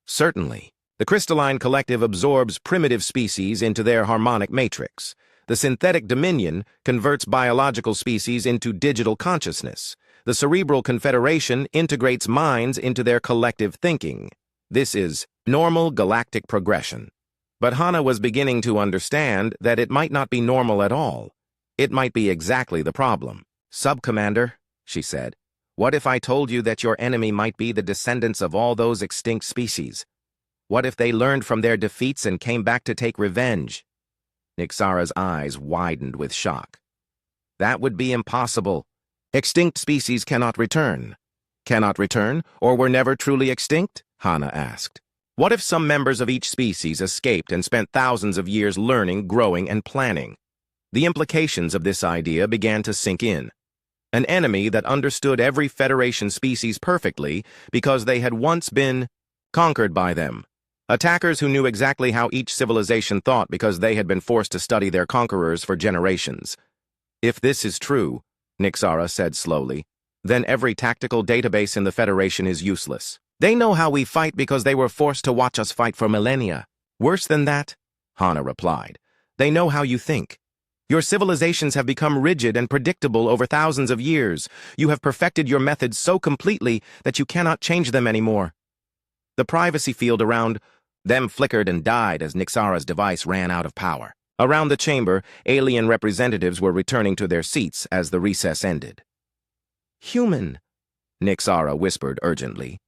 Certainly. The crystalline collective absorbs primitive species into their harmonic matrix. The synthetic dominion converts biological species into digital consciousness. The cerebral confederation integrates minds into their collective thinking. This is normal galactic progression. But Hana was beginning to understand that it might not be normal at all. It might be exactly the problem. Subcommander, she said, what if I told you that your enemy might be the descendants of all those extinct species? What if they learned from their defeats and came back to take revenge? Nixara's eyes widened with shock. That would be impossible. Extinct species cannot return. Cannot return, or were never truly extinct? Hana asked. What if some members of each species escaped and spent thousands of years learning, growing, and planning? The implications of this idea began to sink in. An enemy that understood every Federation species perfectly because they had once been conquered by them. Attackers who knew exactly how each civilization thought because they had been forced to study their conquerors for generations. If this is true, Nixara said slowly, then every tactical database in the Federation is useless. They know how we fight because they were forced to watch us fight for millennia. Worse than that, Hana replied, they know how you think. Your civilizations have become rigid and predictable over thousands of years. You have perfected your methods so completely that you cannot change them anymore. The privacy field around them flickered and died as Nixara's device ran out of power. Around the chamber, alien representatives were returning to their seats as the recess ended. Human, Nixara whispered urgently.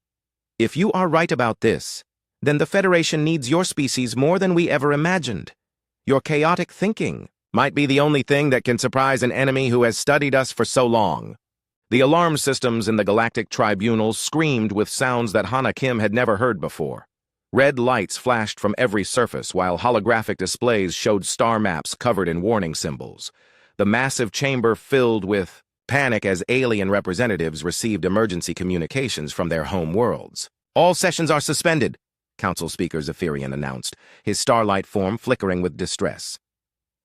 If you are right about this, then the Federation needs your species more than we ever imagined. Your chaotic thinking might be the only thing that can surprise an enemy who has studied us for so long. The alarm systems in the Galactic Tribunal screamed with sounds that Hana Kim had never heard before. Red lights flashed from every surface while holographic displays showed star maps covered in warning symbols. The massive chamber filled with panic as alien representatives received emergency communications from their home worlds. All sessions are suspended, Council Speaker Zephyrian announced, his starlight form flickering with distress.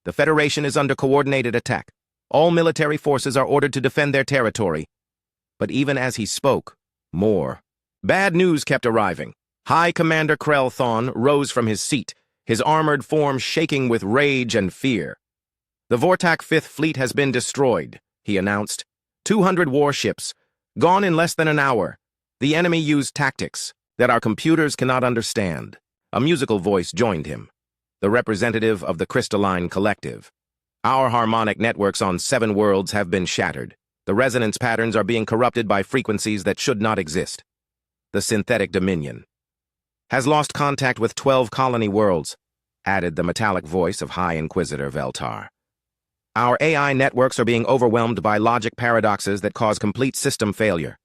The Federation is under coordinated attack. All military forces are ordered to defend their territory. But even as he spoke, more bad news kept arriving. High Commander Krell Thon rose from his seat, his armored form shaking with rage and fear. The Vortak 5th Fleet has been destroyed, he announced. 200 warships, gone in less than an hour. The enemy used tactics that our computers cannot understand. A musical voice joined him, the representative of the Crystalline Collective. Our harmonic networks on 7 worlds have been shattered. The resonance patterns are being corrupted by frequencies that should not exist. The Synthetic Dominion has lost contact with 12 colony worlds, added the metallic voice of High Inquisitor Veltar. Our AI networks are being overwhelmed by logic paradoxes that cause complete system failure.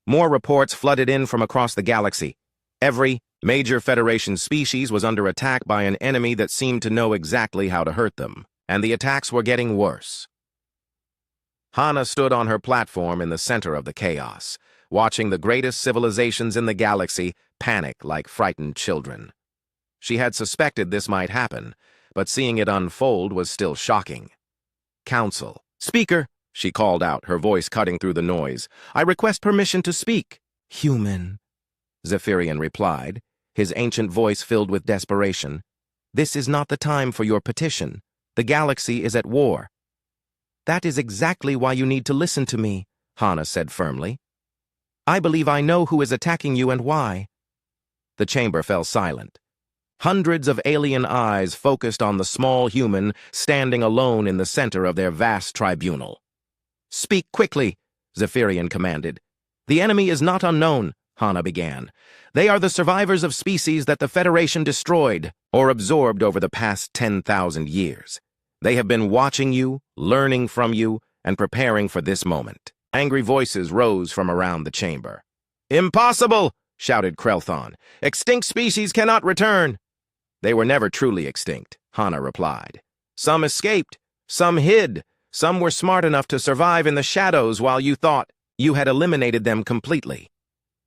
More reports flooded in from across the galaxy. Every major Federation species was under attack by an enemy that seemed to know exactly how to hurt them, and the attacks were getting worse. Hana stood on her platform in the center of the chaos, watching the greatest civilizations in the galaxy panic like frightened children. She had suspected this might happen, but seeing it unfold was still shocking. Council. Speaker, she called out, her voice cutting through the noise. I request permission to speak. Human, Zephyrian replied, his ancient voice filled with desperation. This is not the time for your petition. The galaxy is at war. That is exactly why you need to listen to me, Hana said firmly. I believe I know who is attacking you and why. The chamber fell silent. Hundreds of alien eyes focused on the small human standing alone in the center of their vast tribunal. Speak quickly, Zephyrian commanded. The enemy is not unknown, Hana began. They are the survivors of species that the Federation destroyed or absorbed over the past 10,000 years. They have been watching you, learning from you, and preparing for this moment. Angry voices rose from around the chamber. Impossible! Shouted Krelthon. Extinct species cannot return. They were never truly extinct, Hana replied. Some escaped, some hid, some were smart enough to survive in the shadows while you thought you had eliminated them completely.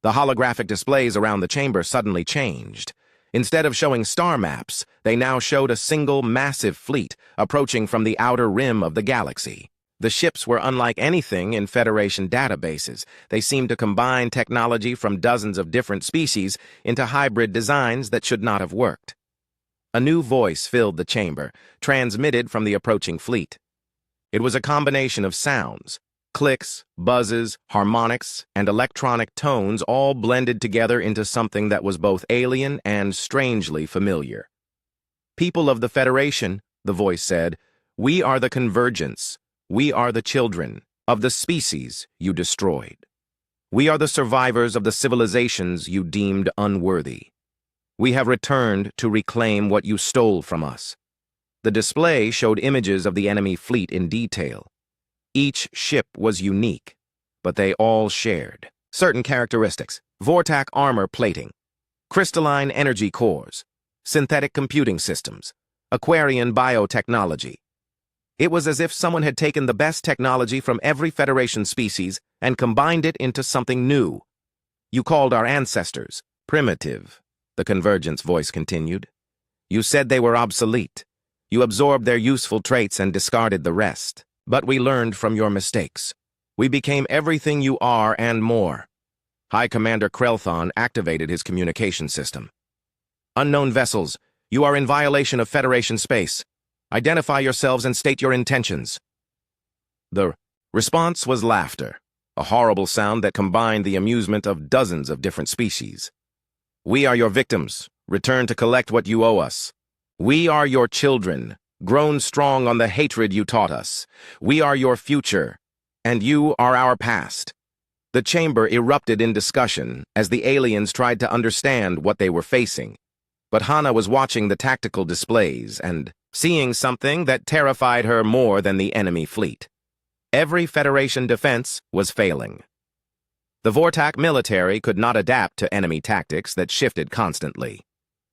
The holographic displays around the chamber suddenly changed. Instead of showing star maps, they now showed a single massive fleet approaching from the outer rim of the galaxy. The ships were unlike anything in Federation databases. They seemed to combine technology from dozens of different species into hybrid designs that should not have worked. A new voice filled the chamber, transmitted from the approaching fleet. It was a combination of sounds, clicks, buzzes, harmonics, and electronic tones all blended together into something that was both alien and strangely familiar. People of the Federation, the voice said, we are the convergence. We are the children of the species you destroyed. We are the survivors of the civilizations you deemed unworthy. We have returned to reclaim what you stole from us. The display showed images of the enemy fleet in detail. Each ship was unique, but they all shared certain characteristics: Vortak armor plating, crystalline energy cores, synthetic computing systems, Aquarian biotechnology. It was as if someone had taken the best technology from every Federation species and combined it into something new. You called our ancestors primitive, the Convergence voice continued. You said they were obsolete. You absorbed their useful traits and discarded the rest. But we learned from your mistakes. We became everything you are and more. High Commander Krelthon activated his communication system. Unknown vessels, you are in violation of Federation space. Identify yourselves and state your intentions. The response was laughter, a horrible sound that combined the amusement of dozens of different species. We are your victims. Return to collect what you owe us. We are your children, grown strong on the hatred you taught us. We are your future, and you are our past. The chamber erupted in discussion as the aliens tried to understand what they were facing. But Hana was watching the tactical displays and seeing something that terrified her more than the enemy fleet. Every Federation defense was failing. The Vortak military could not adapt to enemy tactics that shifted constantly.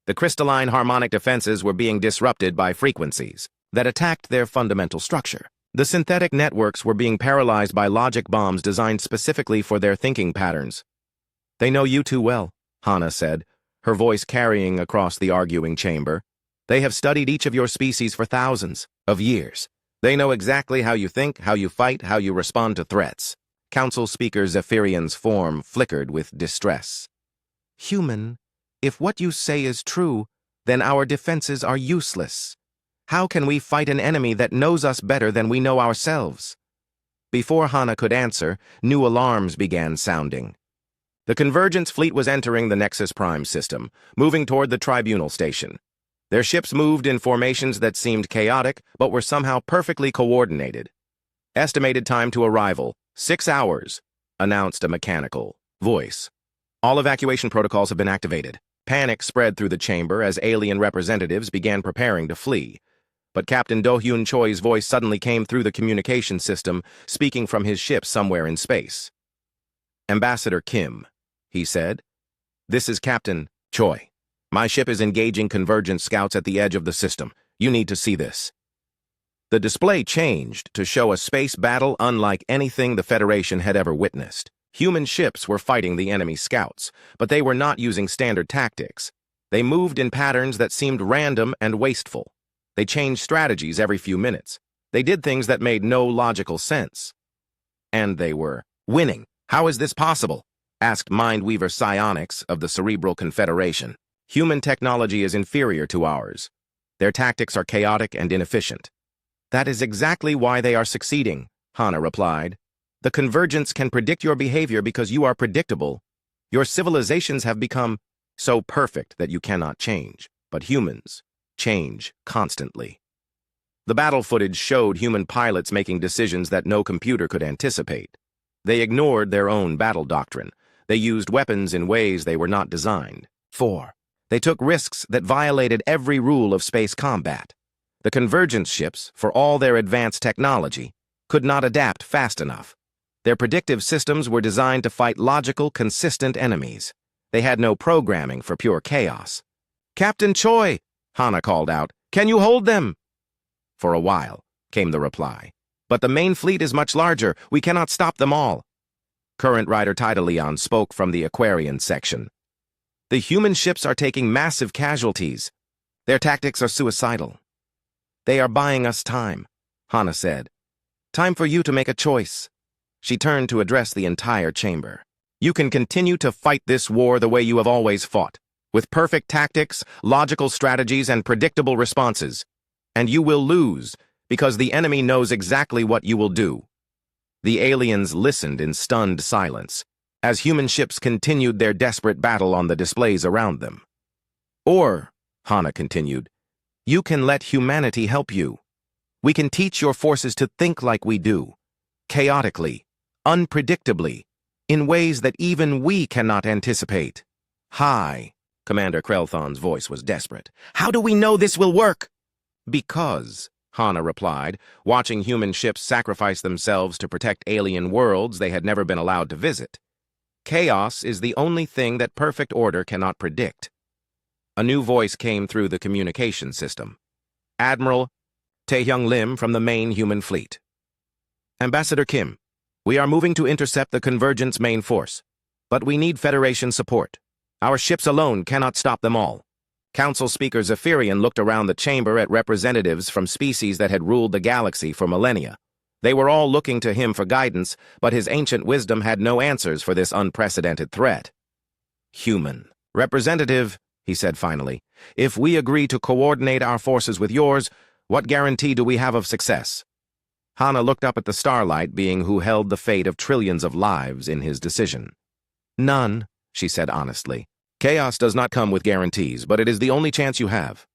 The crystalline harmonic defenses were being disrupted by frequencies that attacked their fundamental structure. The synthetic networks were being paralyzed by logic bombs designed specifically for their thinking patterns. They know you too well, Hana said, her voice carrying across the arguing chamber. They have studied each of your species for thousands of years. They know exactly how you think, how you fight, how you respond to threats. Council Speaker Zephyrian's form flickered with distress. Human, if what you say is true, then our defenses are useless. How can we fight an enemy that knows us better than we know ourselves? Before Hana could answer, new alarms began sounding. The Convergence fleet was entering the Nexus Prime system, moving toward the Tribunal Station. Their ships moved in formations that seemed chaotic, but were somehow perfectly coordinated. Estimated time to arrival, 6 hours, announced a mechanical voice. All evacuation protocols have been activated. Panic spread through the chamber as alien representatives began preparing to flee. But Captain Do-Hyun Choi's voice suddenly came through the communication system, speaking from his ship somewhere in space. Ambassador Kim, he said. This is Captain Choi. My ship is engaging Convergence scouts at the edge of the system. You need to see this. The display changed to show a space battle unlike anything the Federation had ever witnessed. Human ships were fighting the enemy scouts, but they were not using standard tactics. They moved in patterns that seemed random and wasteful. They changed strategies every few minutes. They did things that made no logical sense. And they were winning. How is this possible? Asked Mindweaver Psionics of the Cerebral Confederation. Human technology is inferior to ours. Their tactics are chaotic and inefficient. That is exactly why they are succeeding, Hana replied. The Convergence can predict your behavior because you are predictable. Your civilizations have become so perfect that you cannot change, but humans change constantly. The battle footage showed human pilots making decisions that no computer could anticipate. They ignored their own battle doctrine. They used weapons in ways they were not designed. 4. They took risks that violated every rule of space combat. The Convergence ships, for all their advanced technology, could not adapt fast enough. Their predictive systems were designed to fight logical, consistent enemies. They had no programming for pure chaos. Captain Choi, Hana called out, can you hold them? For a while, came the reply. But the main fleet is much larger. We cannot stop them all. Current Rider Tidaleon spoke from the Aquarian section. The human ships are taking massive casualties. Their tactics are suicidal. They are buying us time, Hana said. Time for you to make a choice. She turned to address the entire chamber. You can continue to fight this war the way you have always fought, with perfect tactics, logical strategies, and predictable responses. And you will lose, because the enemy knows exactly what you will do. The aliens listened in stunned silence, as human ships continued their desperate battle on the displays around them. Or, Hana continued, you can let humanity help you. We can teach your forces to think like we do, chaotically, unpredictably, in ways that even we cannot anticipate. Hi, Commander Krelthon's voice was desperate. How do we know this will work? Because, Hana replied, watching human ships sacrifice themselves to protect alien worlds they had never been allowed to visit. Chaos is the only thing that perfect order cannot predict. A new voice came through the communication system. Admiral Taehyung Lim from the main human fleet. Ambassador Kim, we are moving to intercept the Convergence main force, but we need Federation support. Our ships alone cannot stop them all. Council Speaker Zephyrian looked around the chamber at representatives from species that had ruled the galaxy for millennia. They were all looking to him for guidance, but his ancient wisdom had no answers for this unprecedented threat. "Human representative," he said finally, "if we agree to coordinate our forces with yours, what guarantee do we have of success?" Hana looked up at the starlight, being who held the fate of trillions of lives in his decision. "None," she said honestly. "Chaos does not come with guarantees, but it is the only chance you have."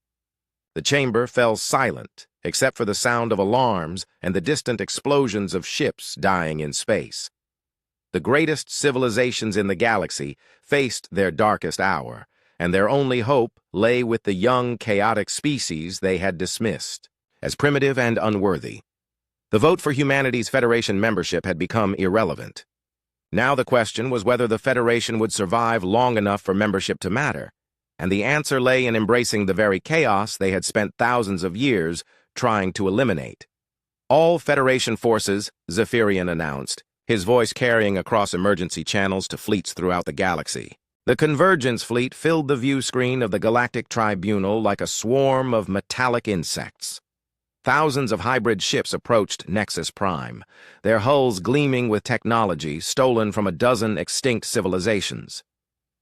The chamber fell silent, except for the sound of alarms and the distant explosions of ships dying in space. The greatest civilizations in the galaxy faced their darkest hour, and their only hope lay with the young, chaotic species they had dismissed as primitive and unworthy. The vote for humanity's Federation membership had become irrelevant. Now the question was whether the Federation would survive long enough for membership to matter, and the answer lay in embracing the very chaos they had spent thousands of years trying to eliminate. "All Federation forces," Zephyrian announced, his voice carrying across emergency channels to fleets throughout the galaxy. The Convergence fleet filled the view screen of the Galactic Tribunal like a swarm of metallic insects. Thousands of hybrid ships approached Nexus Prime, their hulls gleaming with technology stolen from a dozen extinct civilizations.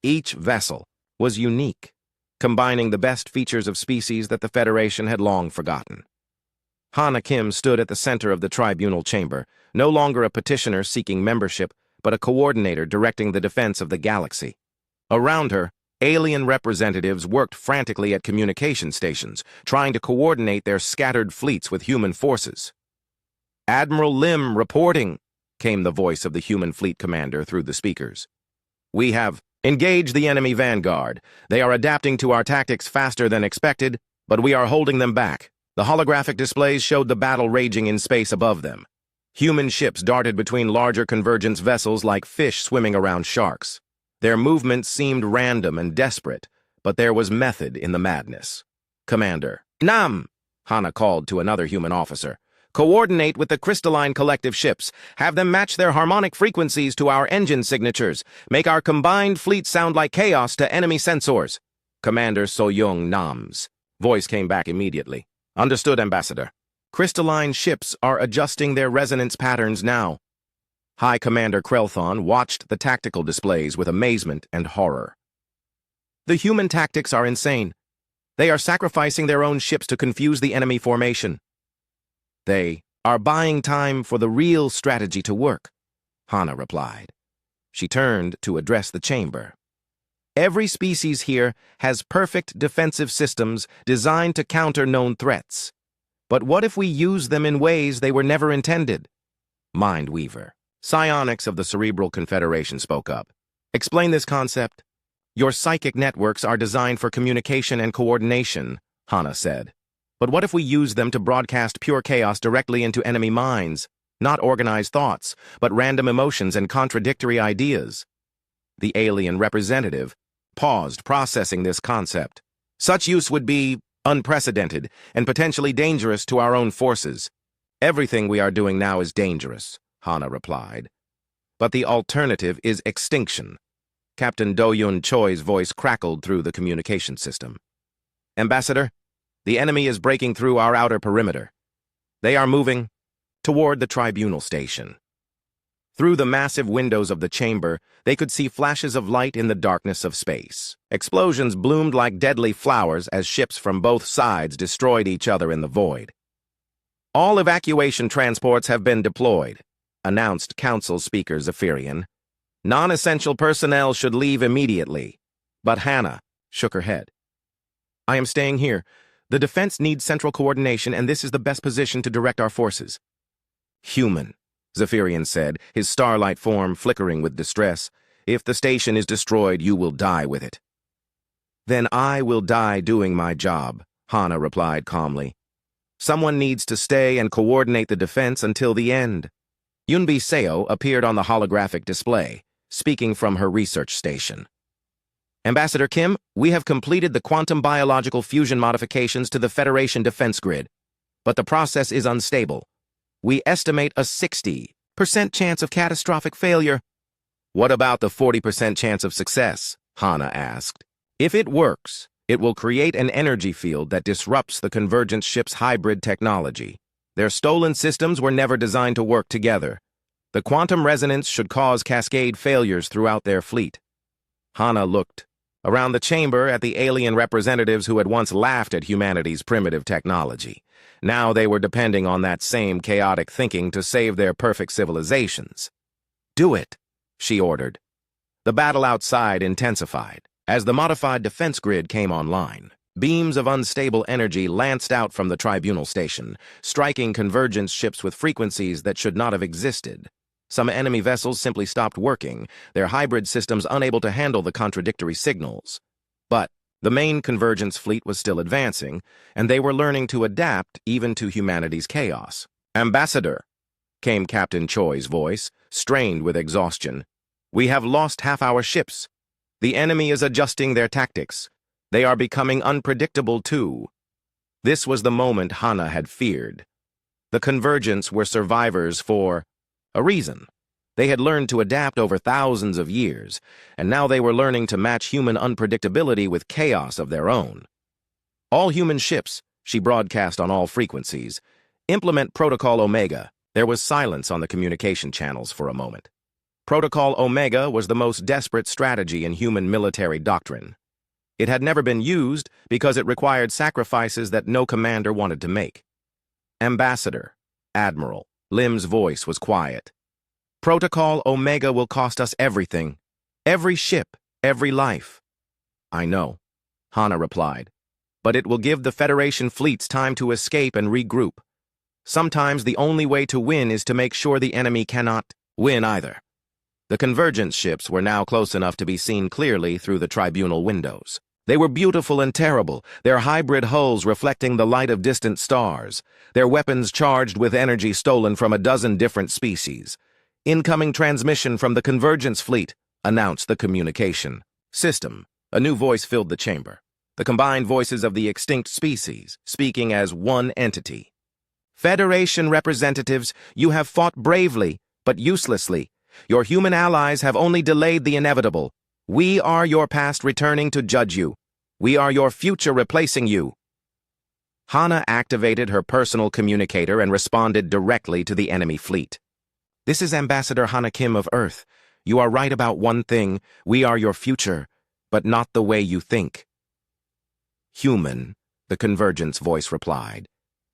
Each vessel was unique, combining the best features of species that the Federation had long forgotten. Hana Kim stood at the center of the tribunal chamber, no longer a petitioner seeking membership, but a coordinator directing the defense of the galaxy. Around her, alien representatives worked frantically at communication stations, trying to coordinate their scattered fleets with human forces. "Admiral Lim reporting," came the voice of the human fleet commander through the speakers. "We have engaged the enemy vanguard. They are adapting to our tactics faster than expected, but we are holding them back." The holographic displays showed the battle raging in space above them. Human ships darted between larger convergence vessels like fish swimming around sharks. Their movements seemed random and desperate, but there was method in the madness. "Commander, Nam!" Hana called to another human officer. "Coordinate with the crystalline collective ships. Have them match their harmonic frequencies to our engine signatures. Make our combined fleet sound like chaos to enemy sensors." Commander So-Young Nam's voice came back immediately. "Understood, Ambassador. Crystalline ships are adjusting their resonance patterns now." High Commander Krelthon watched the tactical displays with amazement and horror. "The human tactics are insane. They are sacrificing their own ships to confuse the enemy formation. They are buying time for the real strategy to work," Hana replied. She turned to address the chamber. "Every species here has perfect defensive systems designed to counter known threats. But what if we use them in ways they were never intended?" Mindweaver, psionics of the Cerebral Confederation, spoke up. "Explain this concept." "Your psychic networks are designed for communication and coordination," Hana said. "But what if we use them to broadcast pure chaos directly into enemy minds? Not organized thoughts, but random emotions and contradictory ideas." The alien representative paused, processing this concept. "Such use would be unprecedented and potentially dangerous to our own forces." "Everything we are doing now is dangerous," Hana replied. "But the alternative is extinction." Captain Do-Yun Choi's voice crackled through the communication system. "Ambassador, the enemy is breaking through our outer perimeter. They are moving toward the tribunal station." Through the massive windows of the chamber, they could see flashes of light in the darkness of space. Explosions bloomed like deadly flowers as ships from both sides destroyed each other in the void. "All evacuation transports have been deployed," announced Council Speaker Zephyrian. "Non-essential personnel should leave immediately." But Hana shook her head. "I am staying here. The defense needs central coordination, and this is the best position to direct our forces." "Human," Zephyrian said, his starlight form flickering with distress. "If the station is destroyed, you will die with it." "Then I will die doing my job," Hana replied calmly. "Someone needs to stay and coordinate the defense until the end." Yunbi Seo appeared on the holographic display, speaking from her research station. "Ambassador Kim, we have completed the quantum biological fusion modifications to the Federation defense grid, but the process is unstable. We estimate a 60% chance of catastrophic failure." "What about the 40% chance of success?" Hana asked. "If it works, it will create an energy field that disrupts the Convergence ship's hybrid technology. Their stolen systems were never designed to work together. The quantum resonance should cause cascade failures throughout their fleet. Hana looked around the chamber at the alien representatives who had once laughed at humanity's primitive technology. Now they were depending on that same chaotic thinking to save their perfect civilizations. "Do it," she ordered. The battle outside intensified. As the modified defense grid came online, beams of unstable energy lanced out from the tribunal station, striking convergence ships with frequencies that should not have existed. Some enemy vessels simply stopped working, their hybrid systems unable to handle the contradictory signals. But the main convergence fleet was still advancing, and they were learning to adapt even to humanity's chaos. "Ambassador," came Captain Choi's voice, strained with exhaustion. "We have lost half our ships. The enemy is adjusting their tactics. They are becoming unpredictable too." This was the moment Hana had feared. The convergence were survivors for a reason. They had learned to adapt over thousands of years, and now they were learning to match human unpredictability with chaos of their own. "All human ships," she broadcast on all frequencies, "implement Protocol Omega." There was silence on the communication channels for a moment. Protocol Omega was the most desperate strategy in human military doctrine. It had never been used because it required sacrifices that no commander wanted to make. "Ambassador, Admiral," Lim's voice was quiet. "Protocol Omega will cost us everything. Every ship, every life." "I know," Hana replied. "But it will give the Federation fleets time to escape and regroup. Sometimes the only way to win is to make sure the enemy cannot win either." The convergence ships were now close enough to be seen clearly through the tribunal windows. They were beautiful and terrible, their hybrid hulls reflecting the light of distant stars, their weapons charged with energy stolen from a dozen different species. "Incoming transmission from the convergence fleet," announced the communication system. A new voice filled the chamber, the combined voices of the extinct species, speaking as one entity. "Federation representatives, you have fought bravely, but uselessly. Your human allies have only delayed the inevitable. We are your past returning to judge you. We are your future replacing you." Hana activated her personal communicator and responded directly to the enemy fleet. "This is Ambassador Hana Kim of Earth. You are right about one thing. We are your future, but not the way you think." "Human," the convergence voice replied.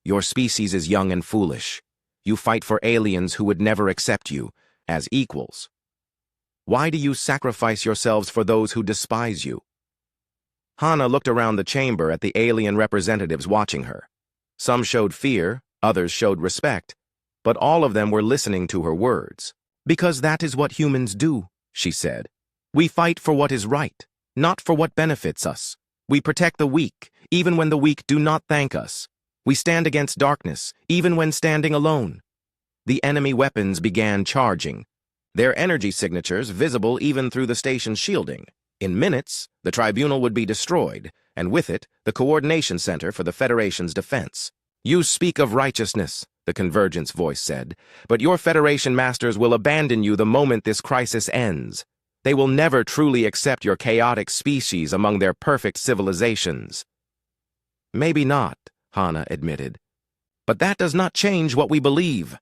"Your species is young and foolish. You fight for aliens who would never accept you as equals. Why do you sacrifice yourselves for those who despise you?" Hana looked around the chamber at the alien representatives watching her. Some showed fear, others showed respect, but all of them were listening to her words. "Because that is what humans do," she said. "We fight for what is right, not for what benefits us. We protect the weak, even when the weak do not thank us. We stand against darkness, even when standing alone." The enemy weapons began charging, their energy signatures visible even through the station's shielding. In minutes, the tribunal would be destroyed, and with it, the coordination center for the Federation's defense. "You speak of righteousness," the convergence voice said, "but your Federation masters will abandon you the moment this crisis ends. They will never truly accept your chaotic species among their perfect civilizations." "Maybe not," Hana admitted. "But that does not change what we believe."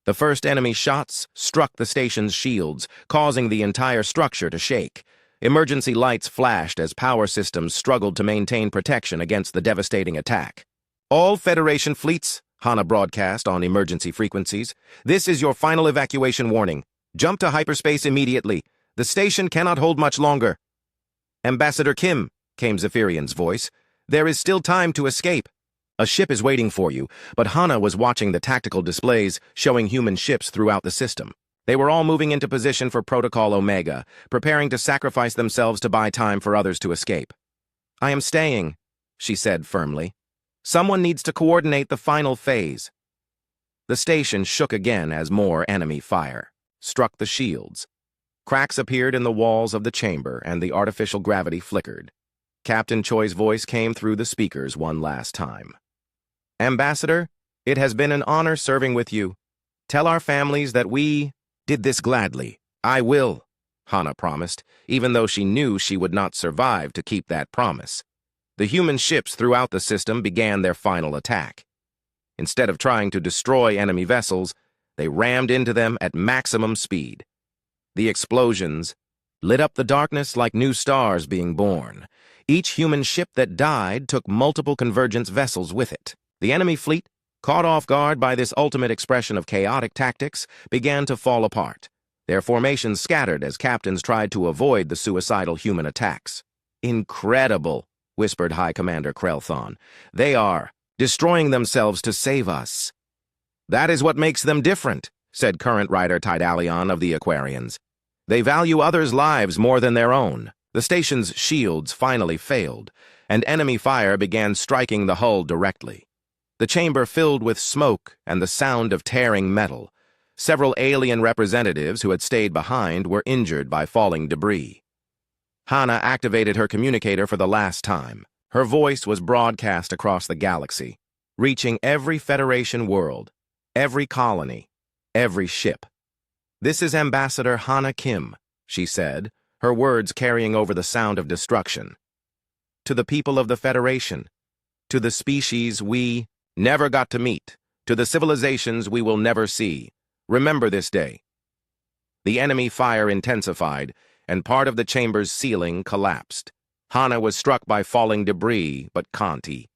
The first enemy shots struck the station's shields, causing the entire structure to shake. Emergency lights flashed as power systems struggled to maintain protection against the devastating attack. "All Federation fleets," Hana broadcast on emergency frequencies, "this is your final evacuation warning. Jump to hyperspace immediately. The station cannot hold much longer." "Ambassador Kim," came Zephyrian's voice, "there is still time to escape. A ship is waiting for you," but Hana was watching the tactical displays showing human ships throughout the system. They were all moving into position for Protocol Omega, preparing to sacrifice themselves to buy time for others to escape. "I am staying," she said firmly. "Someone needs to coordinate the final phase." The station shook again as more enemy fire struck the shields. Cracks appeared in the walls of the chamber and the artificial gravity flickered. Captain Choi's voice came through the speakers one last time. "Ambassador, it has been an honor serving with you. Tell our families that we did this gladly." "I will," Hana promised, even though she knew she would not survive to keep that promise. The human ships throughout the system began their final attack. Instead of trying to destroy enemy vessels, they rammed into them at maximum speed. The explosions lit up the darkness like new stars being born. Each human ship that died took multiple convergence vessels with it. The enemy fleet, caught off guard by this ultimate expression of chaotic tactics, began to fall apart. Their formations scattered as captains tried to avoid the suicidal human attacks. "Incredible," whispered High Commander Krelthon. "They are destroying themselves to save us." "That is what makes them different," said current writer Tidalion of the Aquarians. "They value others' lives more than their own." The station's shields finally failed, and enemy fire began striking the hull directly. The chamber filled with smoke and the sound of tearing metal. Several alien representatives who had stayed behind were injured by falling debris. Hana activated her communicator for the last time. Her voice was broadcast across the galaxy, reaching every Federation world, every colony, every ship. "This is Ambassador Hana Kim," she said, her words carrying over the sound of destruction. "To the people of the Federation, to the species we never got to meet, to the civilizations we will never see, remember this day." The enemy fire intensified, and part of the chamber's ceiling collapsed. Hana was struck by falling debris, but Kanti